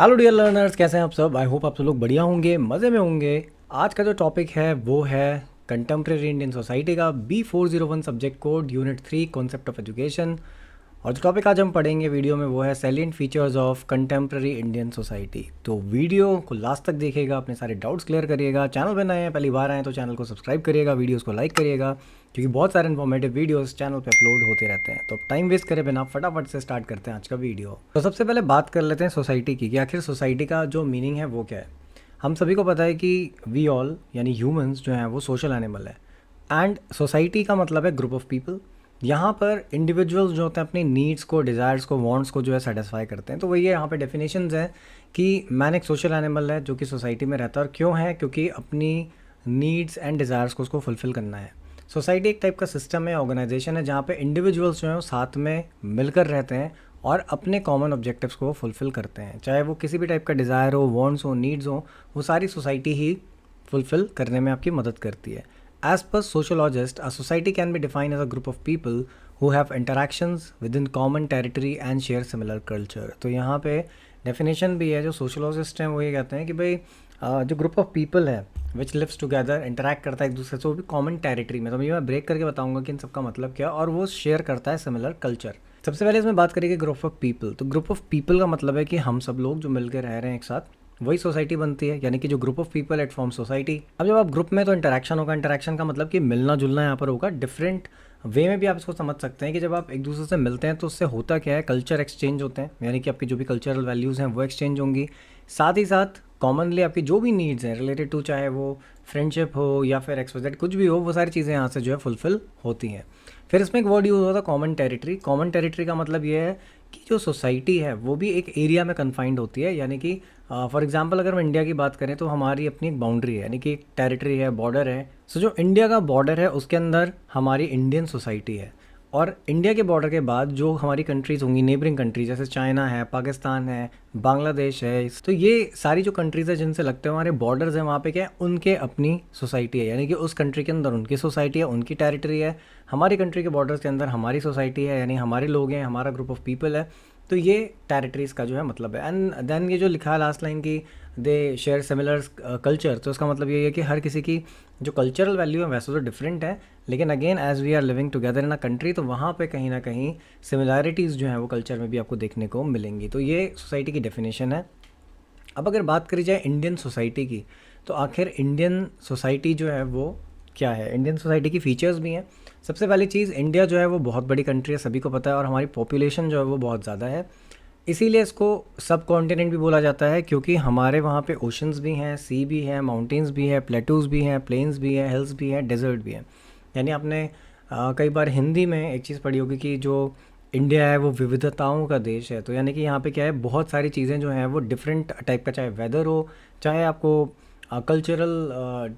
Hello dear learners, कैसे हैं आप सब। आई होप आप सब लोग बढ़िया होंगे, मज़े में होंगे। आज का जो टॉपिक है वो है कंटेम्प्रेरी इंडियन सोसाइटी का B401 subject code unit 3 concept of education. और जो टॉपिक आज हम पढ़ेंगे वीडियो में वो है salient features of contemporary Indian society. तो वीडियो को लास्ट तक देखिएगा, अपने सारे डाउट्स क्लियर करिएगा। चैनल पर नए हैं, पहली बार आए हैं तो चैनल को सब्सक्राइब करिएगा, वीडियोस को लाइक करिएगा, क्योंकि बहुत सारे इन्फॉर्मेटिव वीडियोस चैनल पे अपलोड होते रहते हैं। तो टाइम वेस्ट करे बिना फटाफट से स्टार्ट करते हैं आज का वीडियो। तो सबसे पहले बात कर लेते हैं सोसाइटी की, कि आखिर सोसाइटी का जो मीनिंग है वो क्या है। हम सभी को पता है कि वी ऑल यानी ह्यूमंस जो हैं वो सोशल एनिमल है, एंड सोसाइटी का मतलब है ग्रुप ऑफ पीपल। यहाँ पर इंडिविजुअल्स जो होते हैं अपनी नीड्स को, डिज़ायर्स को, वांट्स को जो है सेटिस्फाई करते हैं। तो वही है, यहाँ पे डेफिनेशंस हैं कि मैन एक सोशल एनिमल है जो कि सोसाइटी में रहता है। और क्यों है? क्योंकि अपनी नीड्स एंड डिज़ायर्स को उसको फुलफ़िल करना है। सोसाइटी एक टाइप का सिस्टम है, ऑर्गेनाइजेशन है, जहाँ पे इंडिविजुअल्स जो हैं वो साथ में मिलकर रहते हैं और अपने कॉमन ऑब्जेक्टिव्स को फुलफ़िल करते हैं। चाहे वो किसी भी टाइप का डिज़ायर हो, वांट्स हो, नीड्स हो, वो सारी सोसाइटी ही फुलफ़िल करने में आपकी मदद करती है। As per sociologists, a society can be defined as a group of people who have interactions within common territory and share similar culture। तो यहाँ पे डेफिनेशन भी है, जो सोशोलॉजिस्ट हैं वो ये कहते हैं कि भाई जो ग्रुप ऑफ पीपल है विच लिव्स टुगेदर, इंटरैक्ट करता है एक दूसरे से, वो भी कॉमन टेरिटरी में। तो ये मैं ब्रेक करके बताऊंगा कि इन सबका मतलब क्या है, और वो शेयर करता है सिमिलर कल्चर। सबसे पहले इसमें बात करेंगे ग्रुप ऑफ पीपल। तो ग्रुप ऑफ पीपल का मतलब है कि हम सब लोग जो मिलकर रह रहे हैं एक साथ, वही सोसाइटी बनती है। यानी कि जो group of people at form society. अब जब आप ग्रुप में, तो इंटरेक्शन होगा। इंटरेक्शन का मतलब कि मिलना जुलना यहाँ पर होगा। डिफरेंट वे में भी आप इसको समझ सकते हैं कि जब आप एक दूसरे से मिलते हैं तो उससे होता क्या है, कल्चर एक्सचेंज होते हैं, यानी कि आपकी जो भी कल्चरल वैल्यूज़ हैं वो एक्सचेंज होंगी। साथ ही साथ कॉमनली आपकी जो भी नीड्स हैं रिलेटेड टू, चाहे वो फ्रेंडशिप हो या फिर एक्सवाइजेड कुछ भी हो, वो सारी चीज़ें यहाँ से जो है फुलफिल होती हैं। फिर इसमें एक वर्ड यूज़ होता है कॉमन टेरिटरी। कॉमन टेरिटरी का मतलब ये है कि जो सोसाइटी है वो भी एक एरिया में कन्फाइंड होती है। यानी कि फॉर एग्जांपल अगर हम इंडिया की बात करें तो हमारी अपनी एक बाउंड्री है, यानी कि एक टेरिटरी है, बॉर्डर है। सो जो इंडिया का बॉर्डर है उसके अंदर हमारी इंडियन सोसाइटी है। और इंडिया के बॉर्डर के बाद जो हमारी कंट्रीज़ होंगी, नेबरिंग कंट्रीज, जैसे चाइना है, पाकिस्तान है, बांग्लादेश है, तो ये सारी जो कंट्रीज़ है जिनसे लगते हैं हमारे बॉर्डर्स हैं, वहाँ पे क्या है, उनके अपनी सोसाइटी है। यानी कि उस कंट्री के अंदर उनकी सोसाइटी है, उनकी टेरिटरी है। हमारी कंट्री के बॉर्डर्स के अंदर हमारी सोसाइटी है, यानी हमारे लोग हैं, हमारा ग्रुप ऑफ पीपल है। तो ये टेरिटरीज़ का जो है मतलब है। एंड देन ये जो लिखा है लास्ट लाइन की, दे शेयर सिमिलर कल्चर, तो इसका मतलब ये है कि हर किसी की जो कल्चरल वैल्यू है वैसे तो डिफरेंट है, लेकिन again as we are living together in a country, तो वहाँ पे कहीं ना कहीं सिमिलैरिटीज़ जो हैं वो कल्चर में भी आपको देखने को मिलेंगी। तो ये सोसाइटी की डेफिनेशन है। अब अगर बात करी जाए इंडियन सोसाइटी की, तो आखिर इंडियन सोसाइटी जो है वो क्या है। इंडियन सोसाइटी की फ़ीचर्स भी हैं। सबसे पहली चीज़, इंडिया जो है वो बहुत बड़ी कंट्री है, सभी को पता है, और हमारी पॉपुलेशन जो है वो बहुत ज़्यादा है। इसीलिए इसको सब कॉन्टिनेंट भी बोला जाता है, क्योंकि हमारे वहाँ पे ओशंस भी हैं, सी भी हैं, माउंटेन्स भी हैं, प्लेटूज़ भी हैं, प्लेन्स भी हैं, हिल्स भी हैं, डेजर्ट भी हैं। यानी आपने कई बार हिंदी में एक चीज़ पढ़ी होगी कि जो इंडिया है वो विविधताओं का देश है। तो यानी कि यहाँ पे क्या है, बहुत सारी चीज़ें जो हैं वो डिफरेंट टाइप का, चाहे वेदर हो, चाहे आपको कल्चरल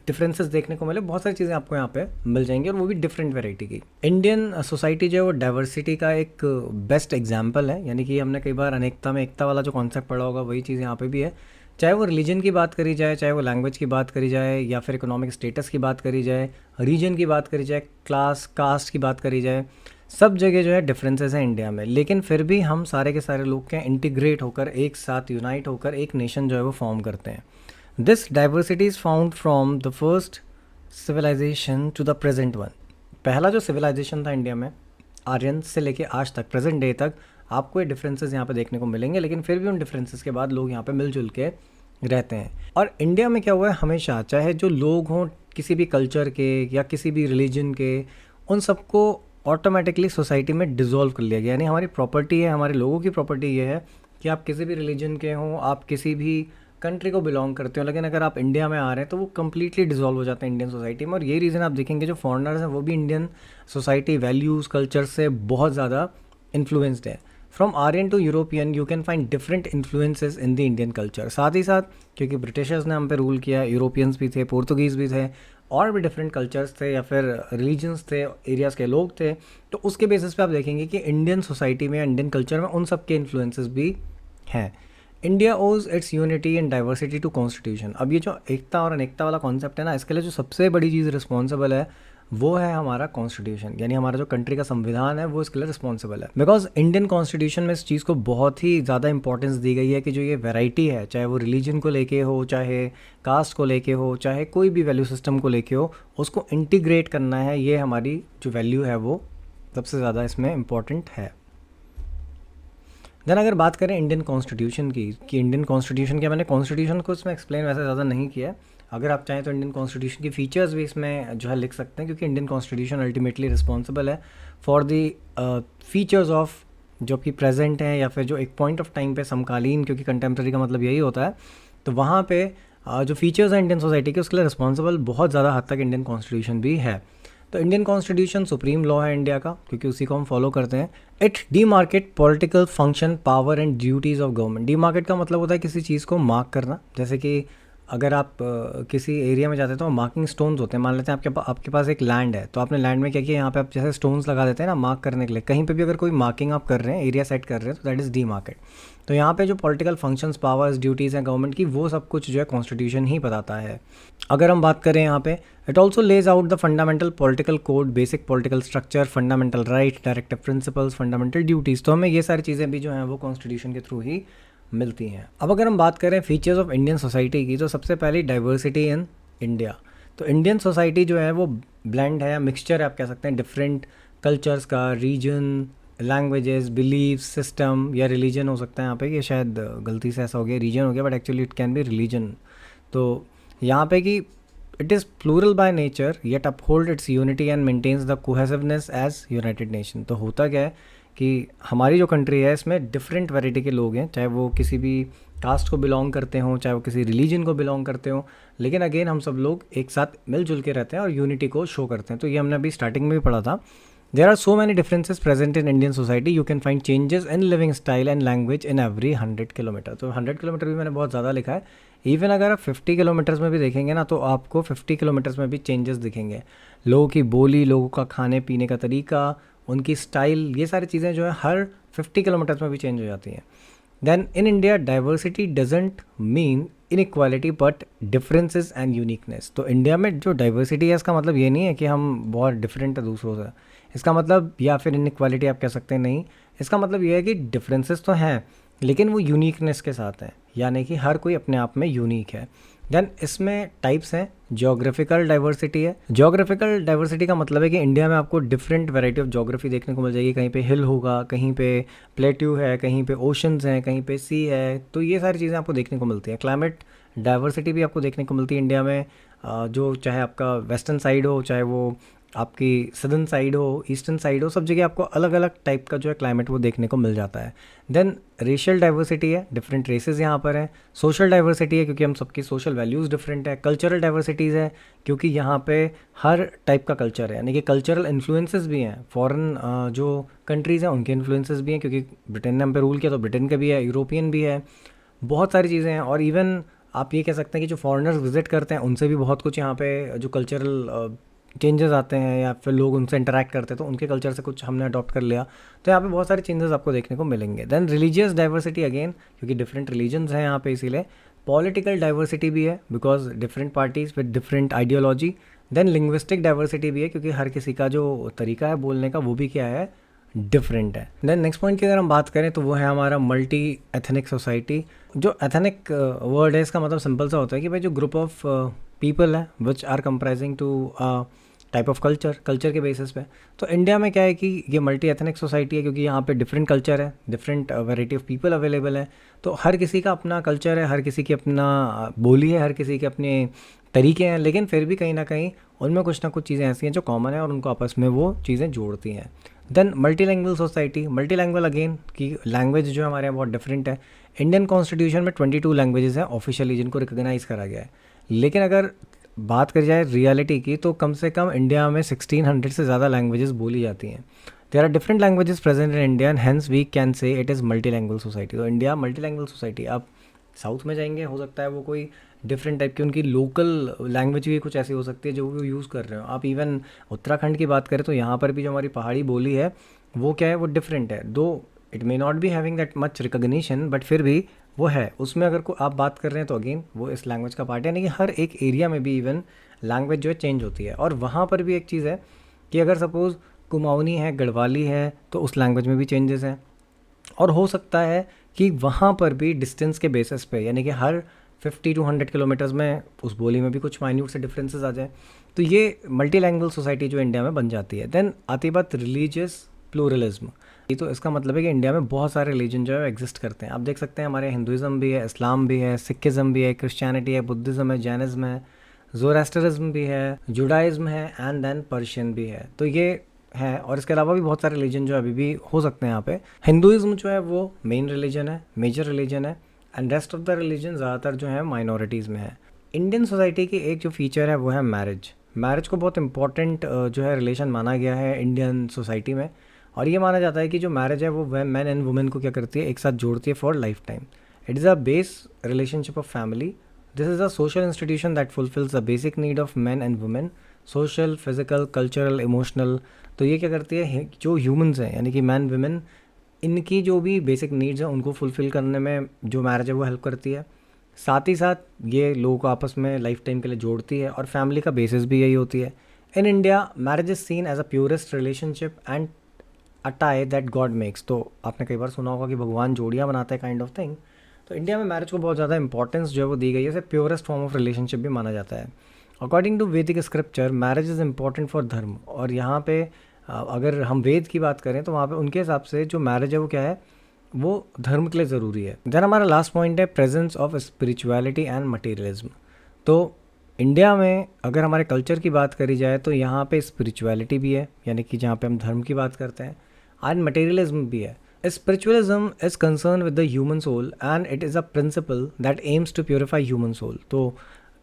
डिफरेंसेस देखने को मिले, बहुत सारी चीज़ें आपको यहाँ पे मिल जाएंगी, और वो भी डिफरेंट वैरायटी की। इंडियन सोसाइटी जो है वो डाइवर्सिटी का एक बेस्ट एग्जांपल है। यानी कि हमने कई बार अनेकता में एकता वाला जो कॉन्सेप्ट पढ़ा होगा, वही चीज़ यहाँ पे भी है। चाहे वो रिलीजन की बात करी जाए, चाहे वो लैंग्वेज की बात करी जाए, या फिर इकोनॉमिक स्टेटस की बात करी जाए, रीजन की बात करी जाए, क्लास कास्ट की बात करी जाए, सब जगह जो है डिफरेंसेस हैं इंडिया में। लेकिन फिर भी हम सारे के सारे लोग क्या इंटीग्रेट होकर, एक साथ यूनाइट होकर एक नेशन जो है वो फॉर्म करते हैं। This diversity is found from the first civilisation to the present one. पहला जो सिविलाइजेशन था इंडिया में, आर्यन से लेके आज तक, प्रेजेंट डे तक, आपको ये डिफरेंसेस यहाँ पे देखने को मिलेंगे। लेकिन फिर भी उन डिफरेंसेस के बाद लोग यहाँ पे मिलजुल के रहते हैं। और इंडिया में क्या हुआ है, हमेशा चाहे जो लोग हों किसी भी कल्चर के या किसी भी रिलीजन के, उन सबको ऑटोमेटिकली सोसाइटी में डिज़ोल्व कर लिया गया। यानी हमारी प्रॉपर्टी है, हमारे लोगों की प्रॉपर्टी ये है कि आप किसी भी रिलीजन के हों, आप किसी भी कंट्री को बिलोंग करते हो, लेकिन अगर आप इंडिया में आ रहे हैं तो वो कम्प्लीटली डिज़ोल्व हो जाते हैं इंडियन सोसाइटी में। और यही रीज़न आप देखेंगे जो फॉरेनर्स हैं वो भी इंडियन सोसाइटी वैल्यूज़ कल्चर से बहुत ज़्यादा इन्फ्लुएंस्ड है। From Aryan to European you can find different influences in the Indian culture. साथ ही साथ क्योंकि ब्रिटिशर्स ने हम पे रूल किया, यूरोपियंस भी थे, पोर्तुगीज़ भी थे, और भी डिफरेंट कल्चर्स थे या फिर रिलीजन्स थे, एरियाज़ के लोग थे, तो उसके बेसिस पे आप देखेंगे कि इंडियन सोसाइटी में, इंडियन कल्चर में उन सब के इन्फ्लुएंसेस भी हैं। India owes its unity and diversity to constitution. अब ये जो एकता और अनेकता वाला कॉन्सेप्ट है ना, इसके लिए जो सबसे बड़ी चीज़ रिस्पॉन्सिबल है वो है हमारा कॉन्स्टिट्यूशन, यानी हमारा जो कंट्री का संविधान है वो इसके लिए रिस्पॉन्सिबल है। बिकॉज इंडियन कॉन्स्टिट्यूशन में इस चीज़ को बहुत ही ज़्यादा इंपॉर्टेंस दी गई है कि जो ये वैरायटी है, चाहे वो रिलीजन को लेके हो, चाहे कास्ट को लेके हो, चाहे कोई भी वैल्यू सिस्टम को लेके हो, उसको इंटीग्रेट करना है। ये हमारी जो वैल्यू है वो सबसे ज़्यादा इसमें इम्पॉर्टेंट है। देन अगर बात करें इंडियन कॉन्स्टिट्यूशन की, कि इंडियन कॉन्स्टिट्यूशन क्या, मैंने कॉन्स्टिट्यूशन को इसमें एक्सप्लेन वैसे ज़्यादा नहीं किया है। अगर आप चाहें तो इंडियन कॉन्स्टिट्यूशन की फीचर्स भी इसमें जो है लिख सकते हैं, क्योंकि इंडियन कॉन्स्टिट्यूशन अल्टीमेटली रिस्पॉन्सिबल है फॉर दी फीचर्स ऑफ जो कि प्रेजेंट हैं, या फिर जो एक पॉइंट ऑफ टाइम पे समकालीन, क्योंकि कंटेम्प्रेरी का मतलब यही होता है, तो वहाँ पे जो फीचर्स हैं इंडियन सोसाइटी के, उसके लिए रिस्पॉन्सिबल बहुत ज़्यादा हद तक इंडियन कॉन्स्टिट्यूशन भी है। तो इंडियन कॉन्स्टिट्यूशन सुप्रीम लॉ है इंडिया का, क्योंकि उसी को हम फॉलो करते हैं। It demarcate political function, power and duties of government. Demarcate का मतलब होता है किसी चीज़ को मार्क करना। जैसे कि अगर आप किसी एरिया में जाते हैं तो मार्किंग स्टोन्स होते हैं। मान लेते हैं आपके पास एक लैंड है, तो आपने लैंड में क्या किया, यहाँ पे आप जैसे स्टोन्स लगा देते हैं ना मार्क करने के लिए। कहीं पे भी अगर कोई मार्किंग आप कर रहे हैं, एरिया सेट कर रहे हैं, तो दैट इज़ डी मार्केट। तो यहाँ पे जो पॉलिटिकल फंक्शंस, पावर्स, ड्यूटीज़ हैं गवर्नमेंट की, वो सब कुछ जो है कॉन्स्टिट्यूशन ही बताता है। अगर हम बात करें यहाँ पे, it also lays out the fundamental political code, basic political structure, fundamental right, directive principles, fundamental duties. तो हमें ये सारी चीज़ें भी जो हैं वो कॉन्स्टिट्यूशन के थ्रू ही मिलती हैं। अब अगर हम बात करें फीचर्स ऑफ इंडियन सोसाइटी की, तो सबसे पहले डाइवर्सिटी इन इंडिया। तो इंडियन सोसाइटी जो है वो ब्लेंड है, मिक्सचर है आप कह सकते हैं, डिफरेंट कल्चर्स का, रीजन, लैंग्वेजेस, बिलीफ सिस्टम, या रिलीजन हो सकता है यहाँ पे, ये शायद गलती से ऐसा हो गया रीजन हो गया, but actually it can be religion. तो यहाँ पे कि it is plural by nature yet uphold its unity and maintains the cohesiveness as united nation. तो होता क्या है कि हमारी जो कंट्री है इसमें डिफरेंट वैरायटी के लोग हैं, चाहे वो किसी भी कास्ट को बिलोंग करते हों, चाहे वो किसी रिलीजन को बिलोंग करते हों, लेकिन अगेन हम सब लोग एक साथ मिलजुल के रहते हैं और यूनिटी को शो करते हैं। तो ये हमने अभी स्टार्टिंग में भी पढ़ा था। There are so many differences present in Indian society, you can find changes in living style and language in every 100 kilometre. तो 100 किलोमीटर भी मैंने बहुत ज़्यादा लिखा है। इवन अगर आप 50 किलोमीटर्स में भी देखेंगे ना, तो आपको 50 किलोमीटर्स में भी चेंजेस दिखेंगे। लोगों की बोली, लोगों का खाने पीने का तरीका, उनकी स्टाइल, ये सारी चीज़ें जो है हर 50 किलोमीटर्स में भी चेंज हो जाती हैं। Then in India diversity doesn't mean inequality but differences and uniqueness. तो इंडिया में जो डाइवर्सिटी है, इसका मतलब ये नहीं है कि हम बहुत डिफरेंट है दूसरों से, इसका मतलब, या फिर इनइक्वालिटी आप कह सकते हैं, नहीं, इसका मतलब ये है कि डिफरेंसेस तो हैं लेकिन वो यूनिकनेस के साथ हैं, यानी कि हर कोई अपने आप में यूनिक है। देन इसमें टाइप्स हैं। ज्योग्राफिकल डाइवर्सिटी है। ज्योग्राफिकल डाइवर्सिटी का मतलब है कि इंडिया में आपको डिफरेंट वैरायटी ऑफ ज्योग्राफी देखने को मिल जाएगी। कहीं पे हिल होगा, कहीं पे प्लेट्यू है, कहीं पे ओशंस हैं, कहीं पे सी है। तो ये सारी चीज़ें आपको देखने को मिलती हैं। क्लाइमेट डाइवर्सिटी भी आपको देखने को मिलती है इंडिया में, जो चाहे आपका वेस्टर्न साइड हो, चाहे वो आपकी सदर्न साइड हो, ईस्टर्न साइड हो, सब जगह आपको अलग अलग टाइप का जो है क्लाइमेट वो देखने को मिल जाता है। देन रेशियल डाइवर्सिटी है, डिफरेंट रेसेस यहाँ पर हैं। सोशल डाइवर्सिटी है, क्योंकि हम सबकी सोशल वैल्यूज़ डिफरेंट है। कल्चरल डाइवर्सिटीज़ है, क्योंकि यहाँ पे हर टाइप का कल्चर है, यानी कि कल्चरल इन्फ्लुएंसेस भी हैं। फॉरेन जो कंट्रीज़ हैं उनके इन्फ्लुएंसेस भी हैं, क्योंकि ब्रिटेन ने हम पे रूल किया तो ब्रिटेन का भी है, यूरोपियन भी है, बहुत सारी चीज़ें हैं। और इवन आप ये कह सकते हैं कि जो फॉरेनर्स विजिट करते हैं उनसे भी बहुत कुछ यहाँ पे जो कल्चरल चेंजेस आते हैं, या फिर लोग उनसे इंटरेक्ट करते हैं तो उनके कल्चर से कुछ हमने अडॉप्ट कर लिया। तो यहाँ पे बहुत सारे चेंजेस आपको देखने को मिलेंगे। देन रिलीजियस डाइवर्सिटी, अगेन क्योंकि डिफरेंट रिलीजन्स हैं यहाँ पे, इसीलिए। पॉलिटिकल डाइवर्सिटी भी है, because different parties with different ideology. Then linguistic diversity भी है, क्योंकि हर किसी का जो तरीका है बोलने का वो भी क्या है, डिफरेंट है। देन नेक्स्ट पॉइंट की अगर हम बात करें तो वो है हमारा मल्टी एथनिक सोसाइटी। जो एथनिक वर्ड है, इसका मतलब सिंपल सा होता है कि भाई जो ग्रुप ऑफ पीपल है which are comprising two type of culture के बेसिस पे। तो इंडिया में क्या है कि ये मल्टी एथनिक सोसाइटी है, क्योंकि यहाँ पे डिफरेंट कल्चर है, different variety of people available है। तो हर किसी का अपना कल्चर है, हर किसी की अपना बोली है, हर किसी के अपने तरीके हैं, लेकिन फिर भी कहीं ना कहीं उनमें कुछ ना कुछ चीज़ें ऐसी हैं जो कॉमन है और उनको आपस में वो चीज़ें जोड़ती हैं। Then multi language society. Multi language again की लैंग्वेज जो हमारे यहाँ बहुत डिफरेंट है। इंडियन कॉन्स्टिट्यूशन में 22 लैंग्वेजेस हैं ऑफिशियली जिनको रिकॉग्नाइज करा गया है, लेकिन अगर बात करी जाए रियलिटी की तो कम से कम इंडिया में 1600 से ज़्यादा लैंग्वेजेस बोली जाती हैं। There are different languages present in India and hence we can say it is multi language society. तो इंडिया मल्टी लैंग्वेज सोसाइटी। आप साउथ में जाएंगे, हो सकता है वो कोई डिफरेंट टाइप की उनकी लोकल लैंग्वेज भी कुछ ऐसी हो सकती है जो वो यूज़ कर रहे हो। आप इवन उत्तराखंड की बात करें तो यहाँ पर भी जो हमारी पहाड़ी बोली है वो क्या है, वो डिफरेंट है। दो it may not be having that much recognition, but फिर भी वो है। उसमें अगर को आप बात कर रहे हैं तो अगेन वो इस लैंग्वेज का पार्ट है, यानी कि हर एक एरिया में भी इवन लैंग्वेज जो है चेंज होती है। और वहाँ पर भी एक चीज़ है कि अगर सपोज़ कुमाऊनी है, गढ़वाली है, तो उस लैंग्वेज में भी चेंजेस हैं। और हो सकता है कि वहाँ पर भी डिस्टेंस के बेसिस पे, यानी कि हर 50 टू 100 किलोमीटर्स में उस बोली में भी कुछ माइन्यूट से डिफरेंसेस आ जाए। तो ये मल्टी लैंग्वेज सोसाइटी जो इंडिया में बन जाती है। देन आती बात रिलीजियस प्लूरलिज्म। तो इसका मतलब है कि इंडिया में बहुत सारे रिलीजन जो है एग्जिस्ट करते हैं। आप देख सकते हैं हमारे हिंदुज़म भी है, इस्लाम भी है, सिखिज़म भी है, क्रिश्चियनिटी है, बुद्धिज़्म है, जैनिज़्म है, ज़ोरास्ट्रिज्म भी है, जुडाइज़्म है, एंड देन पर्शियन भी है। तो ये है, और इसके अलावा भी बहुत सारे रिलीजन जो अभी भी हो सकते हैं यहाँ पे। हिंदुज़्म जो है वो मेन रिलीजन है, मेजर रिलीजन है, and rest of the religion ज़्यादातर जो है माइनॉरिटीज़ में है। इंडियन सोसाइटी की एक जो फीचर है वो है मैरिज। मैरिज को बहुत इंपॉर्टेंट जो है रिलेशन माना गया है इंडियन सोसाइटी में। और ये माना जाता है कि जो मैरिज है वो मैन एंड वुमेन को क्या करती है, एक साथ जोड़ती है for life time. It is a base relationship of family. This is a social institution that fulfils the basic need of man and women, social, physical, cultural, emotional. तो ये क्या करती है, जो ह्यूमंस हैं यानी कि मैन वुमेन, इनकी जो भी बेसिक नीड्स हैं उनको फुलफ़िल करने में जो मैरिज है वो हेल्प करती है। साथ ही साथ ये लोगों को आपस में लाइफ टाइम के लिए जोड़ती है, और फैमिली का बेसिस भी यही होती है। In India marriage is seen as a purest relationship and a tie that God makes. तो आपने कई बार सुना होगा कि भगवान जोड़ियाँ बनाते हैं, काइंड ऑफ थिंग। तो इंडिया में मैरिज को बहुत ज़्यादा इंपॉर्टेंस जो है वो दी गई है, इसे प्योरेस्ट फॉर्म ऑफ रिलेशनशिप भी माना जाता है। अकॉर्डिंग टू वैदिक scripture marriage is important for धर्म। और यहाँ पे अगर हम वेद की बात करें तो वहाँ पे उनके हिसाब से जो मैरिज है वो क्या है, वो धर्म के लिए ज़रूरी है। देन हमारा लास्ट पॉइंट है presence of spirituality and materialism. तो इंडिया में अगर हमारे कल्चर की बात करी जाए तो यहाँ पे स्पिरिचुअलिटी भी है, यानी कि जहाँ पे हम धर्म की बात करते हैं, एंड मटेरियलिज्म भी है। Spiritualism is concern with the human soul and it is a principle that aims to purify human soul. तो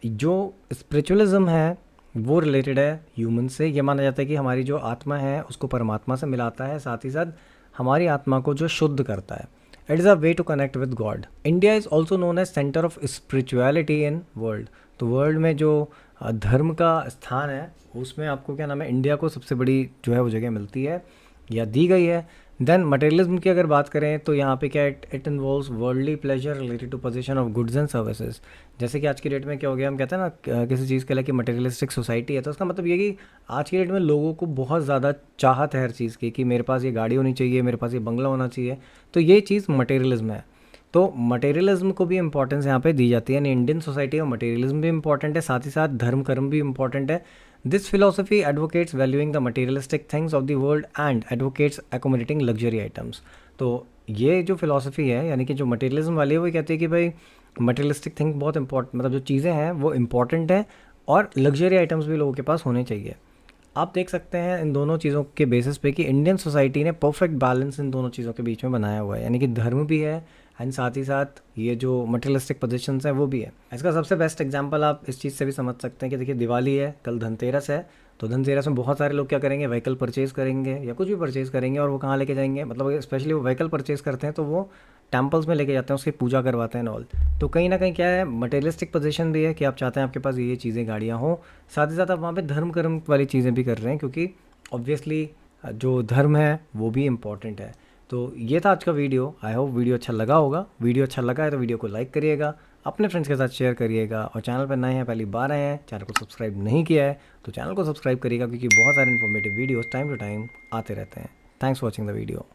जो स्पिरिचुअलिज्म है वो रिलेटेड है ह्यूमन से। ये माना जाता है कि हमारी जो आत्मा है उसको परमात्मा से मिलाता है, साथ ही साथ हमारी आत्मा को जो शुद्ध करता है। It is a way to connect with God. India is also known as centre of spirituality in world. तो वर्ल्ड में जो धर्म का स्थान है उसमें आपको क्या नाम है, इंडिया को सबसे बड़ी जो है वो जगह मिलती है या दी गई है। देन मटेरियलिज्म की अगर बात करें तो यहाँ पे क्या, it involves worldly pleasure related to position of goods and services. जैसे कि आज की डेट में क्या हो गया, हम कहते हैं ना किसी चीज़ के लिए कि मटेरियलिस्टिक सोसाइटी है, तो उसका मतलब ये कि आज की डेट में लोगों को बहुत ज़्यादा चाहत है हर चीज़ की, कि मेरे पास ये गाड़ी होनी चाहिए, मेरे पास ये बंगला होना चाहिए। तो ये चीज़ मटेरियलिज्म है। तो मटेरियलिज्म को भी इंपॉर्टेंस यहाँ पे दी जाती है। यानी इंडियन सोसाइटी में मटेरियलिज्म भी इंपॉर्टेंट है, साथ ही साथ धर्म कर्म भी इंपॉर्टेंट है। This philosophy advocates valuing the materialistic things of the world and advocates accommodating luxury items. तो ये जो फिलोसफी है यानी कि जो मटेरियलिज्म वाली है वो कहती है कि भाई मटेरियलिस्टिक थिंग बहुत इंपॉर्टेंट, मतलब जो चीज़ें हैं वो इंपॉर्टेंट है, और लग्जरी आइटम्स भी लोगों के पास होने चाहिए। आप देख सकते हैं इन दोनों चीज़ों के बेसिस पे कि इंडियन सोसाइटी ने परफेक्ट बैलेंस इन दोनों चीज़ों के बीच में बनाया हुआ है, यानी कि धर्म भी है एंड साथ ही साथ ये जो मटेरियलिस्टिक पोजीशंस हैं वो भी है। इसका सबसे बेस्ट एग्जांपल आप इस चीज़ से भी समझ सकते हैं कि देखिए दिवाली है, कल धनतेरस है। तो धनतेरस में बहुत सारे लोग क्या करेंगे, व्हीकल परचेज़ करेंगे या कुछ भी परचेज़ करेंगे, और वो कहाँ लेके जाएंगे, मतलब स्पेशली वो व्हीकल परचेज़ करते हैं तो वो टेम्पल्स में लेके जाते हैं, उसकी पूजा करवाते हैं ऑल। तो कहीं ना कहीं क्या है, मटेरियलिस्टिक पोजीशन भी है कि आप चाहते हैं आपके पास ये चीज़ें गाड़ियाँ हों, साथ ही साथ आप वहाँ पे धर्म कर्म वाली चीज़ें भी कर रहे हैं, क्योंकि ऑब्वियसली जो धर्म है वो भी इम्पॉर्टेंट है। तो ये था आज का वीडियो। आई होप वीडियो अच्छा लगा होगा। वीडियो अच्छा लगा है तो वीडियो को लाइक करिएगा, अपने फ्रेंड्स के साथ शेयर करिएगा, और चैनल पर नए हैं, पहली बार आए हैं, चैनल को सब्सक्राइब नहीं किया है तो चैनल को सब्सक्राइब करिएगा, क्योंकि बहुत सारे informative videos time to time आते रहते हैं। Thanks for watching the video.